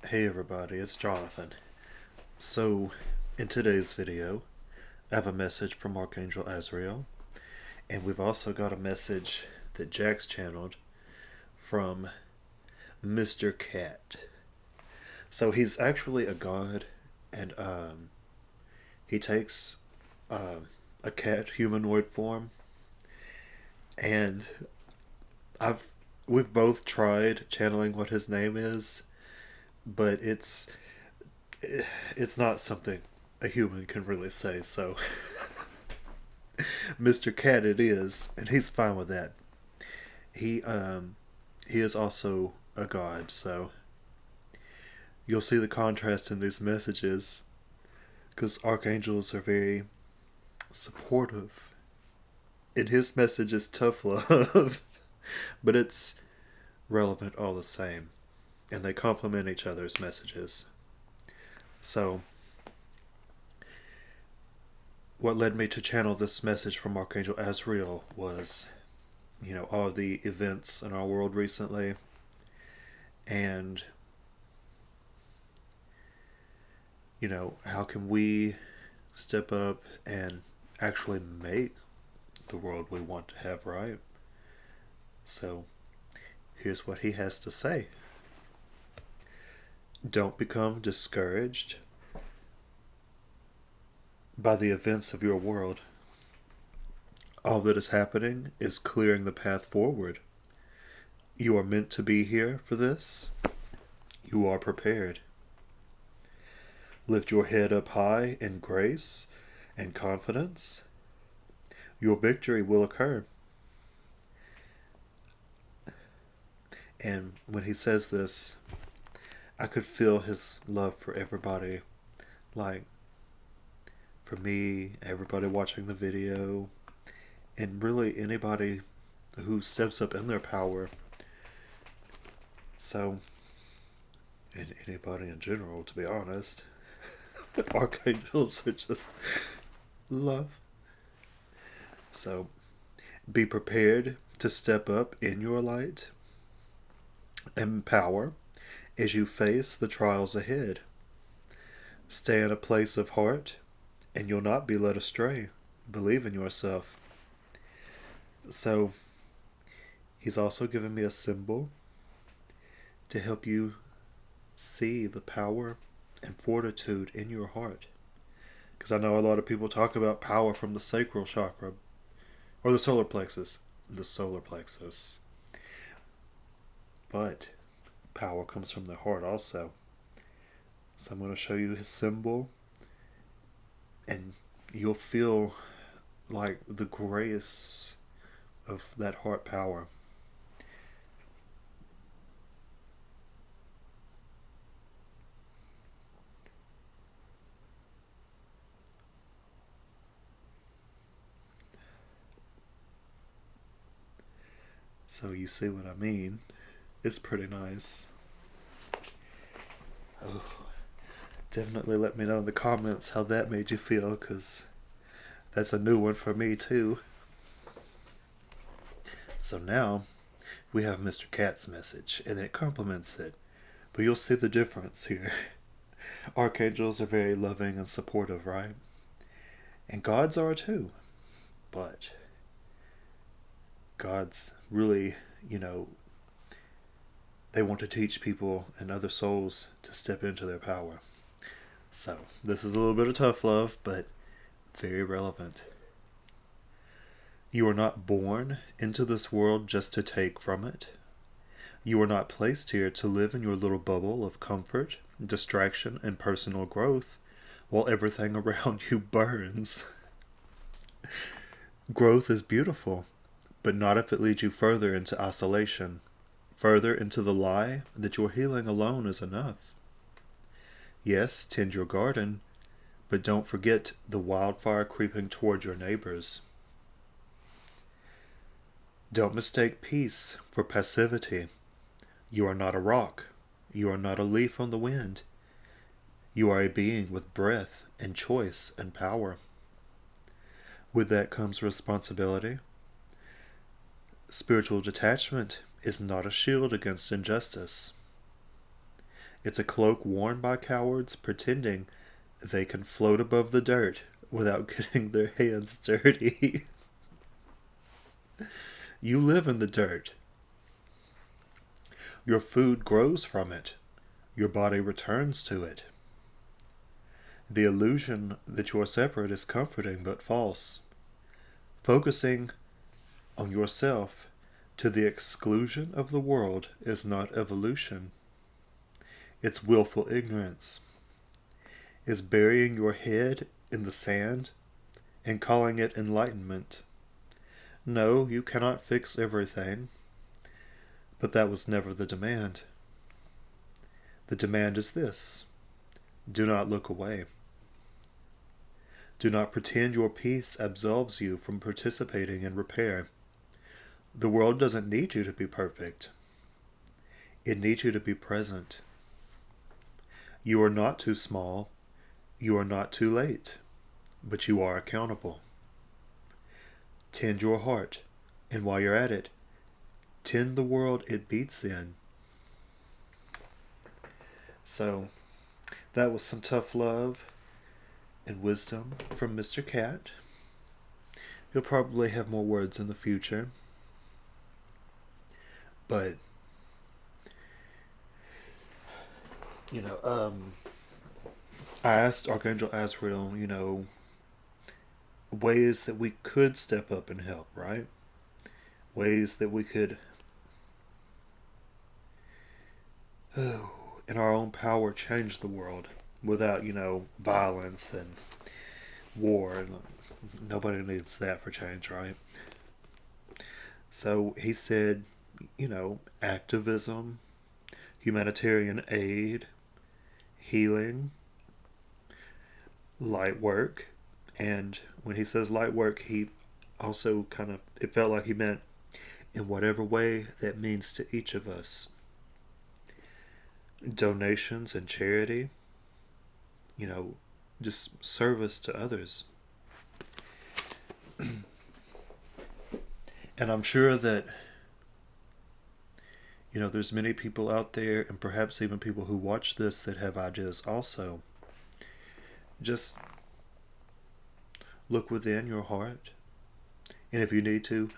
Hey everybody, it's Jonathan. So, in today's video, I have a message from Archangel Azrael, and we've also got a message that Jack's channeled from Mr. Cat. So he's actually a god, and he takes a cat humanoid form, and I've we've both tried channeling what his name is, but it's not something a human can really say. So Mr. Cat it is, and he's fine with that. He um he is also a god, so you'll see the contrast in these messages because archangels are very supportive. And his message is tough love, but it's relevant all the same, and they complement each other's messages. So, what led me to channel this message from Archangel Azrael was, all of the events in our world recently, and how can we step up and actually make the world we want to have, right? So, here's what he has to say. Don't become discouraged by the events of your world. All that is happening is clearing the path forward. You are meant to be here for this. You are prepared. Lift your head up high in grace and confidence. Your victory will occur. And when he says this, I could feel his love for everybody. Like, for me, everybody watching the video, and really anybody who steps up in their power. So, and anybody in general, to be honest. Archangels are just love. So, be prepared to step up in your light and power as you face the trials ahead. Stay in a place of heart, and you'll not be led astray. Believe in yourself. So, he's also given me a symbol to help you see the power and fortitude in your heart. Because I know a lot of people talk about power from the sacral chakra or the solar plexus. The solar plexus. But power comes from the heart also. So I'm going to show you his symbol, and you'll feel like the grace of that heart power. So you see what I mean? It's pretty nice. Oh, definitely let me know in the comments how that made you feel, because that's a new one for me too. So now we have Mr. Cat's message, and it complements it. But you'll see the difference here. Archangels are very loving and supportive, right? And gods are too. But gods really, they want to teach people and other souls to step into their power. So, this is a little bit of tough love, but very relevant. You are not born into this world just to take from it. You are not placed here to live in your little bubble of comfort, distraction, and personal growth while everything around you burns. Growth is beautiful, but not if it leads you further into isolation, further into the lie that your healing alone is enough. Yes, tend your garden, but don't forget the wildfire creeping toward your neighbors. Don't mistake peace for passivity. You are not a rock. You are not a leaf on the wind. You are a being with breath and choice and power. With that comes responsibility. Spiritual detachment is not a shield against injustice. It's a cloak worn by cowards pretending they can float above the dirt without getting their hands dirty. You live in the dirt. Your food grows from it. Your body returns to it. The illusion that you are separate is comforting but false. Focusing on yourself to the exclusion of the world is not evolution. It's willful ignorance. It's burying your head in the sand and calling it enlightenment. No, you cannot fix everything, but that was never the demand. The demand is this: do not look away. Do not pretend your peace absolves you from participating in repair. The world doesn't need you to be perfect. It needs you to be present. You are not too small. You are not too late. But you are accountable. Tend your heart, and while you're at it, tend the world it beats in. So, that was some tough love and wisdom from Mr. Cat. He'll probably have more words in the future. But, I asked Archangel Azrael, ways that we could step up and help, right? Ways that we could, in our own power, change the world without, violence and war. Nobody needs that for change, right? So he said, activism, humanitarian aid, healing, light work. And when he says light work, he also it felt like he meant in whatever way that means to each of us. Donations and charity, just service to others. And I'm sure that, there's many people out there, and perhaps even people who watch this, that have ideas also. Just look within your heart. And if you need to,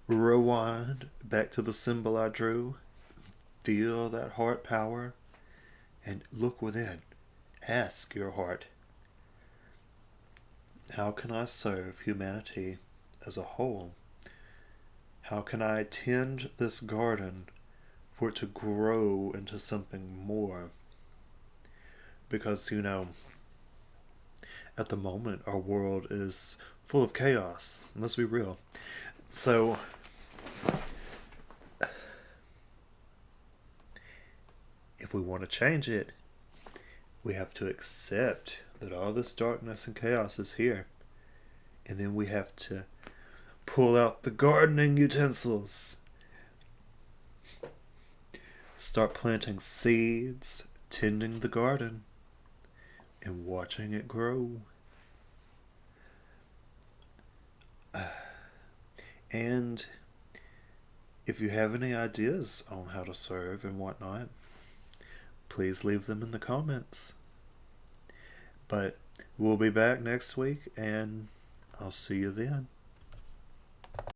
rewind back to the symbol I drew. Feel that heart power and look within. Ask your heart, how can I serve humanity as a whole? How can I tend this garden for it to grow into something more? Because, at the moment, our world is full of chaos. Let's be real. So, if we want to change it, we have to accept that all this darkness and chaos is here. And then we have to pull out the gardening utensils. Start planting seeds, tending the garden, and watching it grow. And if you have any ideas on how to serve and whatnot, please leave them in the comments. But we'll be back next week, and I'll see you then.